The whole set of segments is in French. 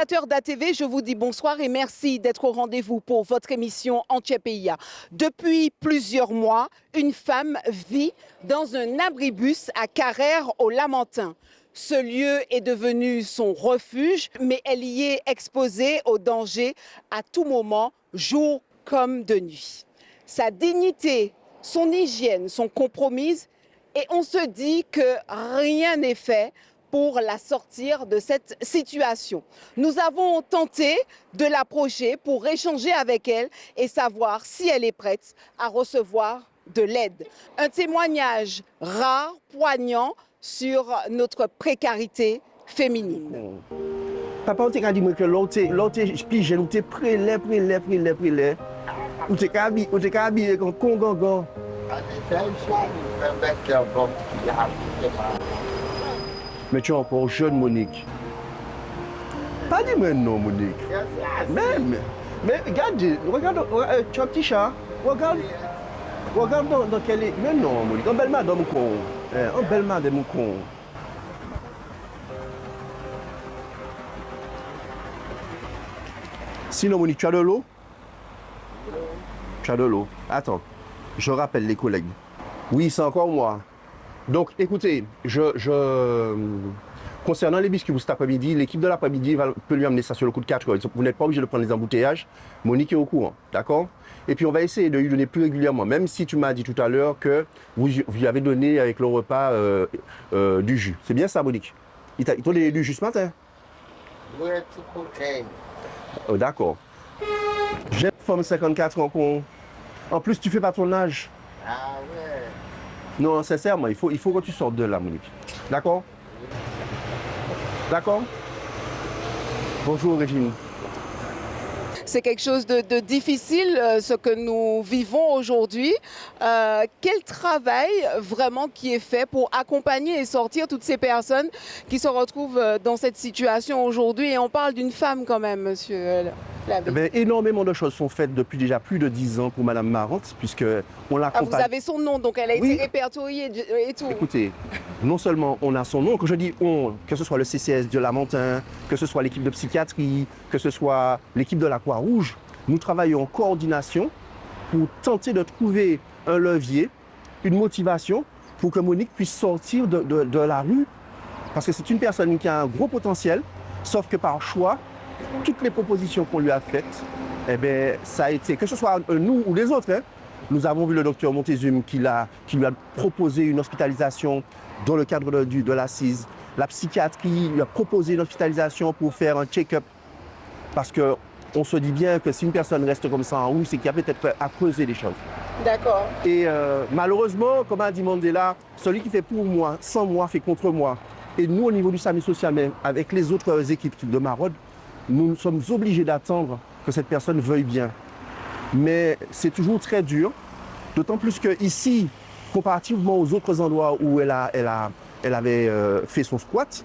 Téléspectateurs d'ATV, je vous dis bonsoir et merci d'être au rendez-vous pour votre émission Antiepeia. Depuis plusieurs mois, une femme vit dans un abribus à Carrère au Lamentin. Ce lieu est devenu son refuge, mais elle y est exposée au danger à tout moment, jour comme de nuit. Sa dignité, son hygiène sont compromises et on se dit que rien n'est fait pour la sortir de cette situation. Nous avons tenté de l'approcher pour échanger avec elle et savoir si elle est prête à recevoir de l'aide. Un témoignage rare, poignant sur notre précarité féminine. Papa, on t'a dit que l'autre pige, on t'a prélé. On t'a habillé comme con. Mais tu es encore jeune, Monique. Pas dit maintenant, Monique. Mais regarde, tu as un petit chat. Regarde dans quel est. Mais non, Monique, un bel madame con. Un bel madame con. Sinon, Monique, tu as de l'eau? Tu as de l'eau. Attends, je rappelle les collègues. Oui, c'est encore moi. Donc, écoutez, concernant les biscuits pour cet après-midi, l'équipe de l'après-midi peut lui amener ça sur le coup de 4 heures. Vous n'êtes pas obligé de prendre les embouteillages. Monique est au courant, d'accord? Et puis, on va essayer de lui donner plus régulièrement, même si tu m'as dit tout à l'heure que vous lui avez donné avec le repas du jus. C'est bien ça, Monique? Il t'a donné du jus ce matin? Oui, tout ok. Oh, d'accord. J'ai une femme de 54 ans. En plus, tu fais pas ton âge. Ah ouais. Non, sincèrement, il faut que tu sortes de là, Monique. D'accord? D'accord? Bonjour, Régine. C'est quelque chose de difficile, ce que nous vivons aujourd'hui. Quel travail vraiment qui est fait pour accompagner et sortir toutes ces personnes qui se retrouvent dans cette situation aujourd'hui? Et on parle d'une femme quand même, monsieur l'abbé. Énormément de choses sont faites depuis déjà plus de 10 ans pour Madame Marante, puisque on l'accompagne. Vous avez son nom, donc elle a été répertoriée et tout. Écoutez, non seulement on a son nom, quand je dis on, que ce soit le CCS de Lamentin, que ce soit l'équipe de psychiatrie, que ce soit l'équipe de la Croix-Rouge, nous travaillons en coordination pour tenter de trouver un levier, une motivation pour que Monique puisse sortir de la rue. Parce que c'est une personne qui a un gros potentiel, sauf que par choix, toutes les propositions qu'on lui a faites, ça a été, que ce soit nous ou les autres, nous avons vu le docteur Montezum qui lui a proposé une hospitalisation dans le cadre de l'assise. La psychiatrie lui a proposé une hospitalisation pour faire un check-up. Parce qu'on se dit bien que si une personne reste comme ça en haut, c'est qu'il y a peut-être à creuser des choses. D'accord. Et malheureusement, comme a dit Mandela, celui qui fait pour moi, sans moi, fait contre moi. Et nous, au niveau du SAMU social, même avec les autres équipes de Maraude, nous sommes obligés d'attendre que cette personne veuille bien. Mais c'est toujours très dur, d'autant plus qu'ici, comparativement aux autres endroits où elle avait fait son squat,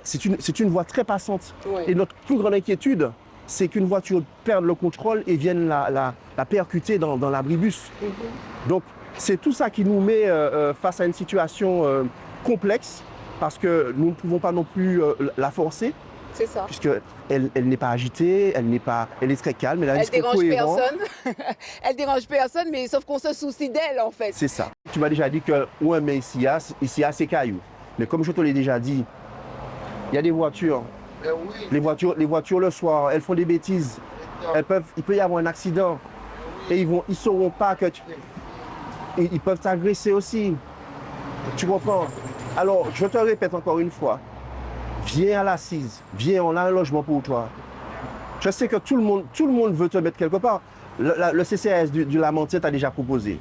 c'est une voie très passante. Oui. Et notre plus grande inquiétude, c'est qu'une voiture perde le contrôle et vienne la percuter dans l'abribus. Donc, c'est tout ça qui nous met face à une situation complexe, parce que nous ne pouvons pas non plus la forcer. C'est ça. Puisqu'elle n'est pas agitée, elle est très calme, elle a un discours dérange cohérent. personne. Elle dérange personne, mais sauf qu'on se soucie d'elle en fait. C'est ça. Tu m'as déjà dit que ouais, mais ici, il y a ces cailloux. Mais comme je te l'ai déjà dit, il y a des voitures. Oui. Les voitures le soir, elles font des bêtises. Il peut y avoir un accident. Et ils sauront pas que ils peuvent t'agresser aussi. Tu comprends? Alors, je te répète encore une fois. Viens à l'assise, viens, on a un logement pour toi. Je sais que tout le monde veut te mettre quelque part. Le CCS du Lamentin t'a déjà proposé.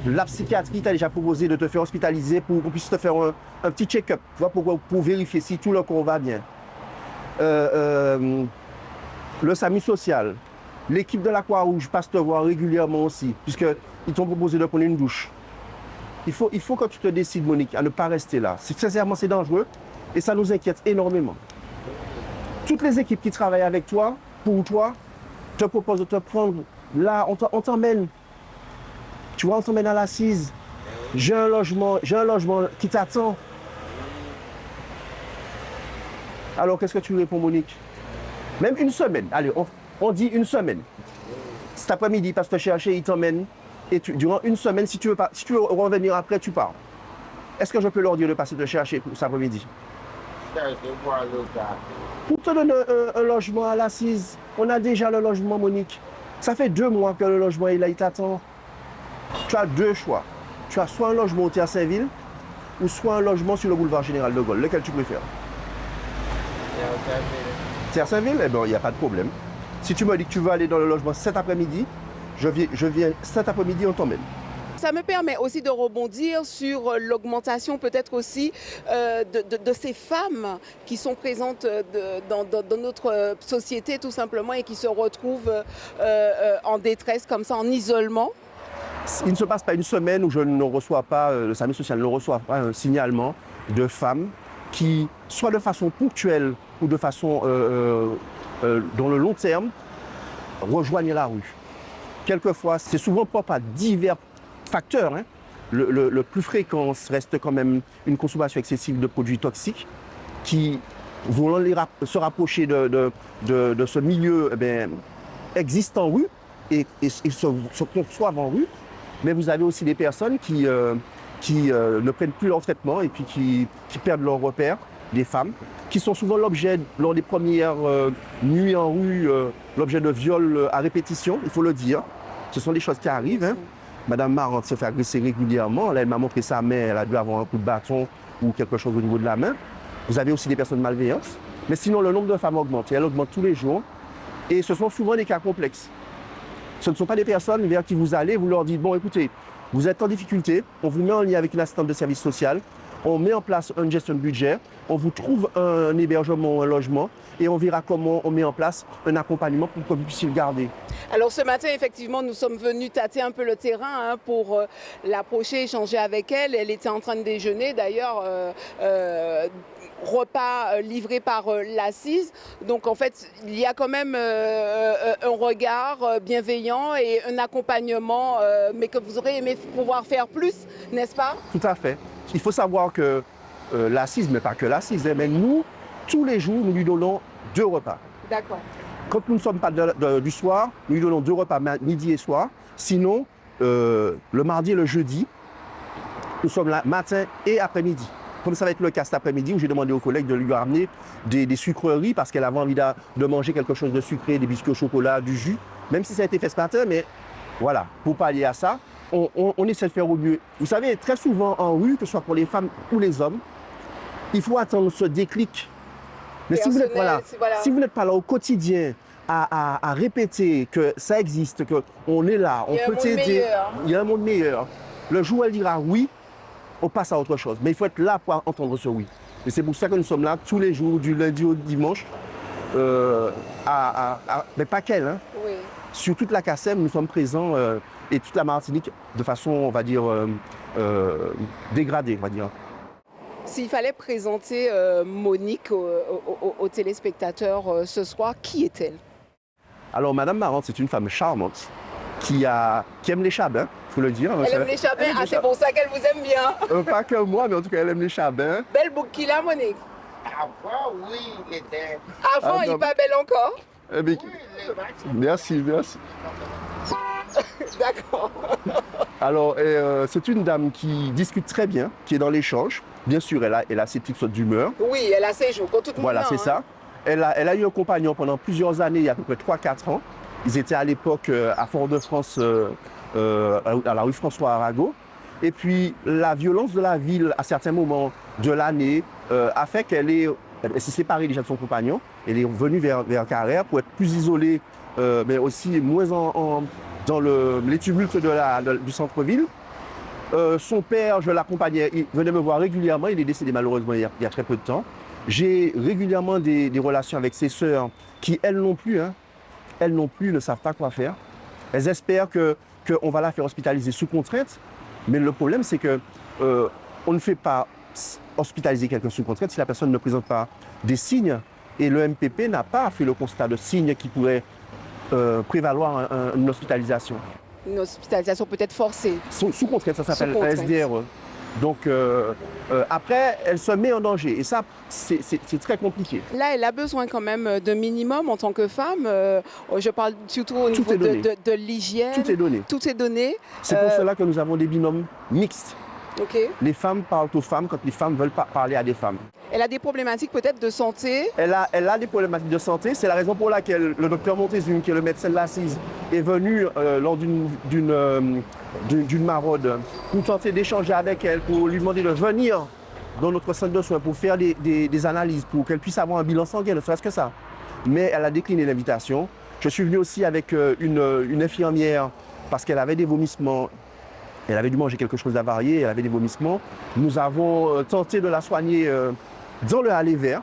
La psychiatrie t'a déjà proposé de te faire hospitaliser pour qu'on puisse te faire un petit check-up, pour vérifier si tout le corps va bien. Le SAMU social, l'équipe de la Croix-Rouge passe te voir régulièrement aussi, puisqu'ils t'ont proposé de prendre une douche. Il faut que tu te décides, Monique, à ne pas rester là. Sincèrement, c'est dangereux. Et ça nous inquiète énormément. Toutes les équipes qui travaillent avec toi, pour toi, te proposent de te prendre là, on t'emmène. Tu vois, on t'emmène à l'assise. J'ai un logement qui t'attend. Alors, qu'est-ce que tu réponds, Monique? Même une semaine. Allez, on dit une semaine. Cet après-midi, parce que chercher, il t'emmène. Et durant une semaine, si tu veux revenir après, tu pars. Est-ce que je peux leur dire de passer te chercher pour cet après-midi? Cherchez-moi le gars. Pour te donner un logement à l'Assise, on a déjà le logement, Monique. Ça fait 2 mois que le logement est là, il t'attend. Tu as 2 choix. Tu as soit un logement au Terre Saint-Ville, ou soit un logement sur le boulevard Général de Gaulle. Lequel tu préfères? Terre Saint-Ville? Eh bien, il n'y a pas de problème. Si tu me dis que tu veux aller dans le logement cet après-midi, je viens cet après-midi, on t'emmène. Ça me permet aussi de rebondir sur l'augmentation peut-être aussi de ces femmes qui sont présentes dans notre société tout simplement et qui se retrouvent en détresse comme ça, en isolement. Il ne se passe pas une semaine où je ne reçois pas, le service social ne reçoit pas un signalement de femmes qui, soit de façon ponctuelle ou de façon dans le long terme, rejoignent la rue. Quelquefois, c'est souvent propre à divers facteurs. Hein. Le plus fréquent reste quand même une consommation excessive de produits toxiques qui, voulant se rapprocher de ce milieu existe en rue et se conçoivent en rue. Mais vous avez aussi des personnes qui ne prennent plus leur traitement et puis qui perdent leur repère, des femmes, qui sont souvent l'objet, lors des premières nuits en rue, l'objet de viols à répétition, il faut le dire. Ce sont des choses qui arrivent. Hein. Madame Marante se fait agresser régulièrement. Là, elle m'a montré sa main, elle a dû avoir un coup de bâton ou quelque chose au niveau de la main. Vous avez aussi des personnes malveillantes. Mais sinon, le nombre de femmes augmente. Et elle augmente tous les jours. Et ce sont souvent des cas complexes. Ce ne sont pas des personnes vers qui vous allez, vous leur dites, bon, écoutez, vous êtes en difficulté, on vous met en lien avec une assistante de service social, on met en place une gestion de budget, on vous trouve un hébergement, un logement, et on verra comment on met en place un accompagnement pour que vous puissiez le garder. Alors ce matin, effectivement, nous sommes venus tâter un peu le terrain pour l'approcher, échanger avec elle. Elle était en train de déjeuner, d'ailleurs, repas livré par l'Assise. Donc en fait, il y a quand même un regard bienveillant et un accompagnement, mais que vous aurez aimé pouvoir faire plus, n'est-ce pas? Tout à fait. Il faut savoir que l'Assise, mais pas que l'Assise, mais nous, tous les jours, nous lui donnons 2 repas. D'accord. Quand nous ne sommes pas du soir, nous lui donnons 2 repas, midi et soir. Sinon, le mardi et le jeudi, nous sommes là matin et après-midi. Comme ça va être le cas cet après-midi, où j'ai demandé aux collègues de lui ramener des sucreries parce qu'elle avait envie de manger quelque chose de sucré, des biscuits au chocolat, du jus. Même si ça a été fait ce matin, mais voilà, pour pallier à ça, on essaie de faire au mieux. Vous savez, très souvent en rue, que ce soit pour les femmes ou les hommes, il faut attendre ce déclic. Mais si vous n'êtes pas là au quotidien à répéter que ça existe, qu'on est là, on peut t'aider, il y a un monde meilleur. Le jour où elle dira oui, on passe à autre chose. Mais il faut être là pour entendre ce oui. Et c'est pour ça que nous sommes là tous les jours, du lundi au dimanche, mais pas qu'elle, hein. Oui. Sur toute la CACEM, nous sommes présents et toute la Martinique de façon, on va dire, dégradée, on va dire. S'il fallait présenter Monique aux téléspectateurs ce soir, qui est-elle? Alors, Madame Marante, c'est une femme charmante qui aime les chabins, il faut le dire. Elle aime les chabins, c'est pour ça qu'elle vous aime bien. Pas que moi, mais en tout cas, elle aime les chabins. Belle boucle qu'il a, Monique. Avant, oui, il était. Avant, il n'est pas belle encore. Eh bien, merci. D'accord. Alors, c'est une dame qui discute très bien, qui est dans l'échange. Bien sûr, elle a ses petites sautes d'humeur. Oui, elle a ses jours, comme tout le monde. Voilà, c'est ça. Elle a eu un compagnon pendant plusieurs années, il y a à peu près 3-4 ans. Ils étaient à l'époque à Fort-de-France, à la rue François Arago. Et puis, la violence de la ville, à certains moments de l'année, a fait qu'elle s'est séparée déjà de son compagnon. Elle est venue vers Carrère pour être plus isolée, mais aussi moins dans les tumultes du centre-ville. Son père, je l'accompagnais, il venait me voir régulièrement. Il est décédé malheureusement il y a très peu de temps. J'ai régulièrement des relations avec ses sœurs qui, elles non plus, ne savent pas quoi faire. Elles espèrent qu'on va la faire hospitaliser sous contrainte. Mais le problème, c'est qu'on ne fait pas hospitaliser quelqu'un sous contrainte si la personne ne présente pas des signes. Et le MPP n'a pas fait le constat de signes qui pourraient prévaloir une hospitalisation. Une hospitalisation peut-être forcée. Sous contrainte, ça s'appelle un SDRE. Donc après, elle se met en danger. Et ça, c'est très compliqué. Là, elle a besoin quand même de minimum en tant que femme. Je parle surtout au Tout niveau est donné. de l'hygiène. Tout est donné. Tout est donné. C'est pour cela que nous avons des binômes mixtes. Ok. Les femmes parlent aux femmes quand les femmes veulent parler à des femmes. Elle a des problématiques peut-être de santé. Elle a des problématiques de santé. C'est la raison pour laquelle le docteur Montezuma, qui est le médecin de l'Assise, est venu lors d'une maraude pour tenter d'échanger avec elle, pour lui demander de venir dans notre centre de soins pour faire des analyses, pour qu'elle puisse avoir un bilan sanguin, ne serait-ce que ça. Mais elle a décliné l'invitation. Je suis venu aussi avec une infirmière parce qu'elle avait des vomissements. Elle avait dû manger quelque chose d'avarié, elle avait des vomissements. Nous avons tenté de la soigner dans le aller vert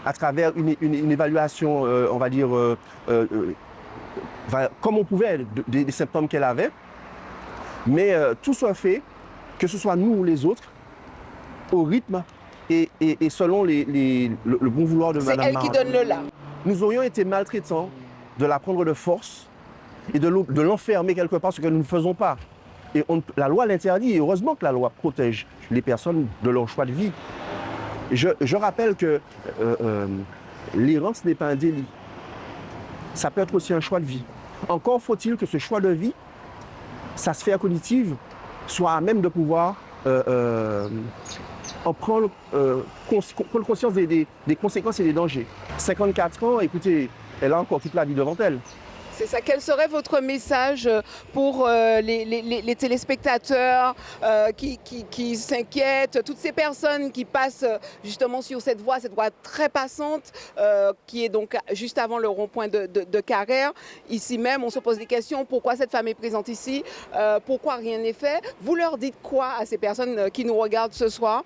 à travers une évaluation, on va dire, comme on pouvait, des symptômes qu'elle avait. Mais tout soit fait, que ce soit nous ou les autres, au rythme et selon le bon vouloir de Madame C'est elle qui donne le là. Nous aurions été maltraitants de la prendre de force et de l'enfermer quelque part, ce que nous ne faisons pas. Et la loi l'interdit, et heureusement que la loi protège les personnes de leur choix de vie. Je rappelle que l'errance n'est pas un délit. Ça peut être aussi un choix de vie. Encore faut-il que ce choix de vie, sa sphère cognitive, soit à même de pouvoir en prendre conscience des conséquences et des dangers. 54 ans, écoutez, elle a encore toute la vie devant elle. C'est ça. Quel serait votre message pour les téléspectateurs qui s'inquiètent, toutes ces personnes qui passent justement sur cette voie très passante, qui est donc juste avant le rond-point de Carrère. Ici même, on se pose des questions. Pourquoi cette femme est présente ici? Pourquoi rien n'est fait? Vous leur dites quoi à ces personnes qui nous regardent ce soir?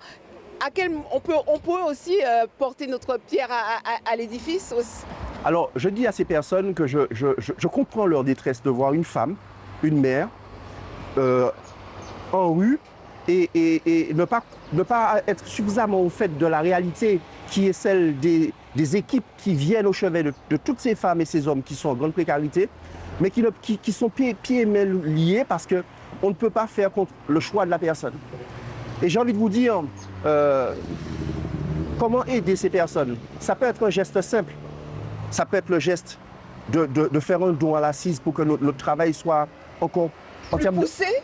On peut aussi porter notre pierre à l'édifice aussi. Alors, je dis à ces personnes que je comprends leur détresse de voir une femme, une mère, en rue et ne pas être suffisamment au fait de la réalité qui est celle des équipes qui viennent au chevet de toutes ces femmes et ces hommes qui sont en grande précarité, mais qui sont pieds et mains liés parce qu'on ne peut pas faire contre le choix de la personne. Et j'ai envie de vous dire, comment aider ces personnes? Ça peut être un geste simple. Ça peut être le geste de faire un don à l'Assise pour que notre travail soit encore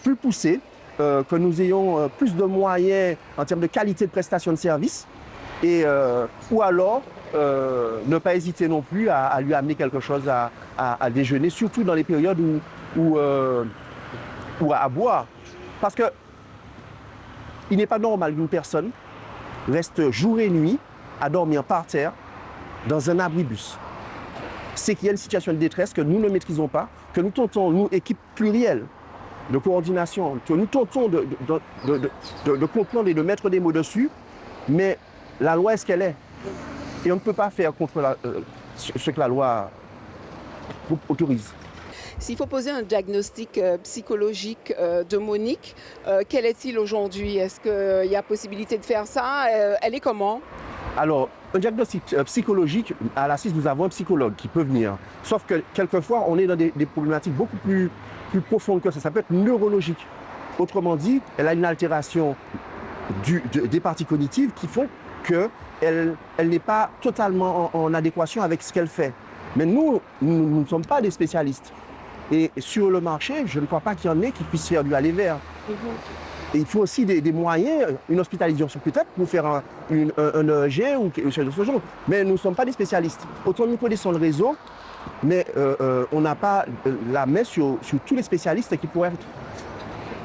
plus poussé, que nous ayons plus de moyens en termes de qualité de prestation de service, ou alors ne pas hésiter non plus à lui amener quelque chose à déjeuner, surtout dans les périodes où à boire. Parce que il n'est pas normal qu'une personne reste jour et nuit à dormir par terre dans un abribus. C'est qu'il y a une situation de détresse que nous ne maîtrisons pas, que nous tentons, nous, équipe plurielle de coordination, que nous tentons de comprendre et de mettre des mots dessus, mais la loi est ce qu'elle est. Et on ne peut pas faire contre ce que la loi autorise. S'il faut poser un diagnostic psychologique de Monique, quel est-il aujourd'hui? Est-ce qu'il y a possibilité de faire ça? Elle est comment? Alors, un diagnostic psychologique, à l'Assise, nous avons un psychologue qui peut venir. Sauf que quelquefois, on est dans des problématiques beaucoup plus profondes que ça. Ça peut être neurologique. Autrement dit, elle a une altération des parties cognitives qui font qu'elle n'est pas totalement en adéquation avec ce qu'elle fait. Mais nous ne sommes pas des spécialistes. Et sur le marché, je ne crois pas qu'il y en ait qui puissent faire du aller vers. Et il faut aussi des moyens, une hospitalisation peut-être pour faire un EEG ou quelque chose de ce genre. Mais nous ne sommes pas des spécialistes. Autant nous connaissons le réseau, mais on n'a pas la main sur tous les spécialistes qui pourraient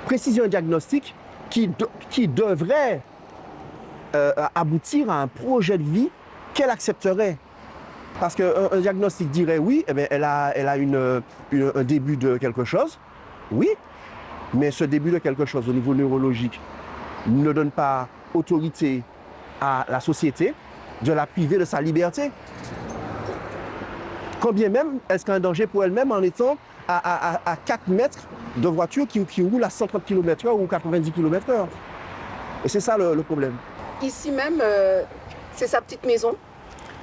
préciser un diagnostic qui devrait aboutir à un projet de vie qu'elle accepterait. Parce qu'un diagnostic dirait oui, eh bien, elle a un début de quelque chose, oui, mais ce début de quelque chose au niveau neurologique ne donne pas autorité à la société de la priver de sa liberté. Quand bien même, est-ce qu'un danger pour elle-même en étant à 4 mètres de voiture qui roule à 130 km/h ou 90 km/h? Et c'est ça le problème. Ici même, c'est sa petite maison.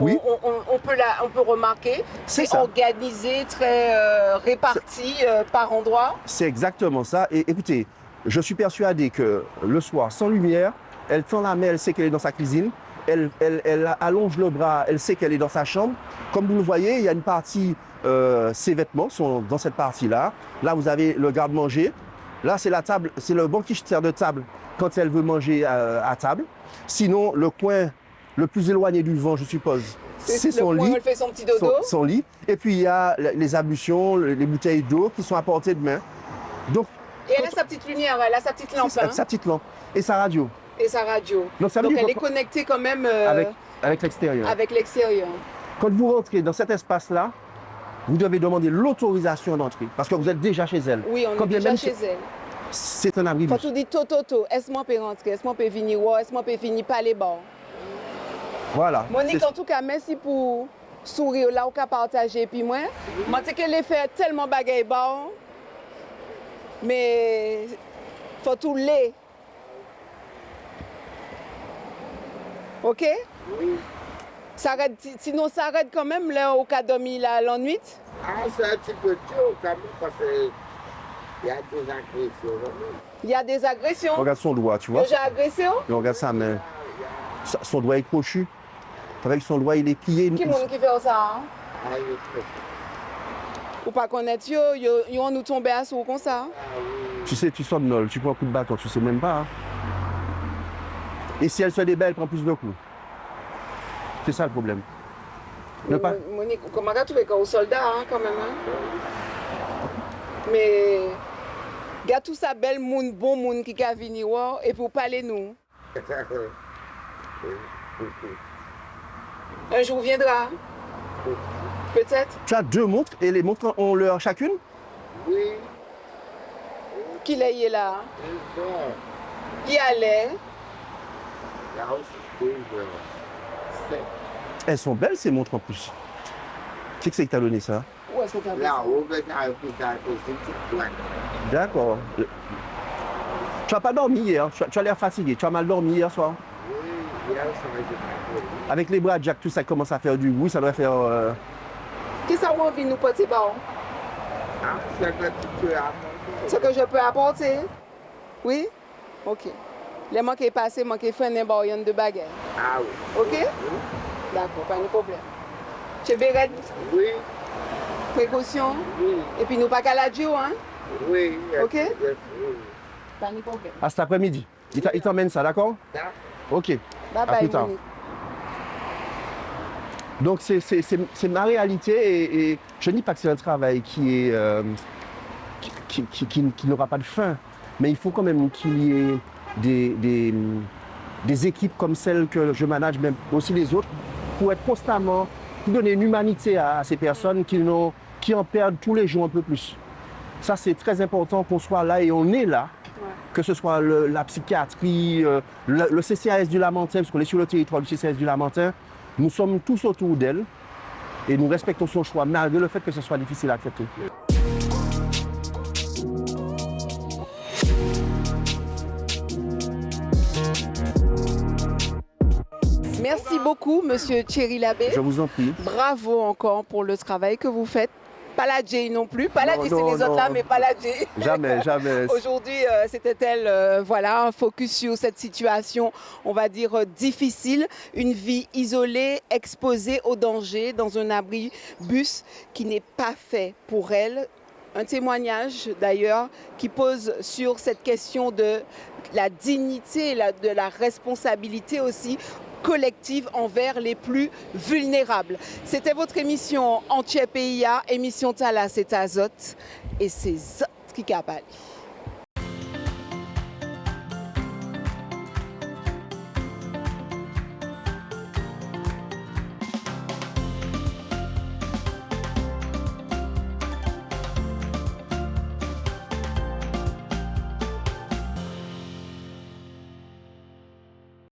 Oui. On peut remarquer, c'est organisé, très réparti par endroits. C'est exactement ça. Et écoutez, je suis persuadé que le soir, sans lumière, elle tend la main, elle sait qu'elle est dans sa cuisine, elle allonge le bras, elle sait qu'elle est dans sa chambre. Comme vous le voyez, il y a une partie, ses vêtements sont dans cette partie-là. Là, vous avez le garde-manger. Là, c'est la table, c'est le banc qui sert de table quand elle veut manger à table. Sinon, le coin le plus éloigné du vent, je suppose, c'est son lit. Elle fait son petit dodo. Son lit. Et puis, il y a les ablutions, les bouteilles d'eau qui sont à portée de main. Donc, et elle a sa petite lumière, elle a sa petite lampe. Hein. Sa petite lampe. Et sa radio. Et sa radio. Donc, ça veut Donc dire elle est connectée quand même avec l'extérieur. Avec l'extérieur. Quand vous rentrez dans cet espace-là, vous devez demander l'autorisation d'entrer. Parce que vous êtes déjà chez elle. Oui, on est déjà chez elle. C'est un abribus. Quand tu dis toto, est-ce que je peux rentrer, est-ce que je peux venir, est-ce que je peux venir par les bords. Voilà. Monique, en tout cas, merci pour sourire là, ou qu'à partager. Puis moi, je sais que les fait tellement bagaille bon, mais faut tout les. OK? Oui. Sinon, ça arrête quand même là, au cas dormir là, la nuit? Ah, c'est un petit peu tôt quand même parce qu'il y a des agressions. Il y a des agressions? Regarde son doigt, tu vois. J'ai agression? Et regarde sa main. Son doigt est crochu. Avec son doigt, il est plié. Qui est-ce qui fait ça? Hein? Ah, il est très Ou pas connaître, yo nous tomber à sous comme ça? Tu sais, tu somnoles, tu prends un coup de bâton, tu sais même pas. Hein. Et si elle se débat, elle prend plus de coups. C'est ça le problème. Monique, comment tu fais qu'au soldat hein, quand même? Hein? Mais, regarde tout ça belle moun, bon moun qui a venu et pour parler nous. Un jour viendra. Peut-être. Tu as 2 montres et les montres ont l'heure chacune? Oui. Qui est là? Il allait. Elles sont belles ces montres en plus. Qui c'est qui t'a donné ça? Où est-ce que t'as Là-haut, D'accord. Tu n'as pas dormi hier, tu as l'air fatigué. Tu as mal dormi hier soir? Oui, hier soir, j'ai pas dormi. Avec les bras de Jack, tout ça commence à faire du bruit, ça doit faire... Qu'est-ce que ça envie nous porter bon? Ah, c'est que tu peux apporter. Ce que je peux apporter? Oui? Ok. Les manqués passés, manqués faire n'importe de baguette. Ah oui. Ok? Oui. D'accord, pas de problème. Tu es béret? Oui. Précaution? Oui. Et puis nous pas qu'à la Dio, hein? Oui. Ok? Oui. Pas de problème. À cet après-midi. Il t'emmène ça, d'accord? D'accord. Ok. Bye à bye, plus tard. Monique. Donc c'est ma réalité et je ne dis pas que c'est un travail qui est qui n'aura pas de fin, mais il faut quand même qu'il y ait des équipes comme celles que je manage, même aussi les autres, pour être constamment, pour donner une humanité à ces personnes qui en perdent tous les jours un peu plus. Ça c'est très important qu'on soit là et on est là. Que ce soit la psychiatrie, le CCAS du Lamentin, parce qu'on est sur le territoire du CCAS du Lamentin, nous sommes tous autour d'elle et nous respectons son choix, malgré le fait que ce soit difficile à accepter. Merci beaucoup, Monsieur Thierry Labbé. Je vous en prie. Bravo encore pour le travail que vous faites. Pas la J non plus, pas la J, c'est les autres là, mais pas la J. Jamais, jamais. Aujourd'hui, c'était elle, voilà, un focus sur cette situation, on va dire, difficile. Une vie isolée, exposée au danger dans un abri-bus qui n'est pas fait pour elle. Un témoignage d'ailleurs qui pose sur cette question de la dignité et de la responsabilité aussi collective envers les plus vulnérables. C'était votre émission Entier PIA, émission Tala, c'est Azote et c'est Zot qui capale.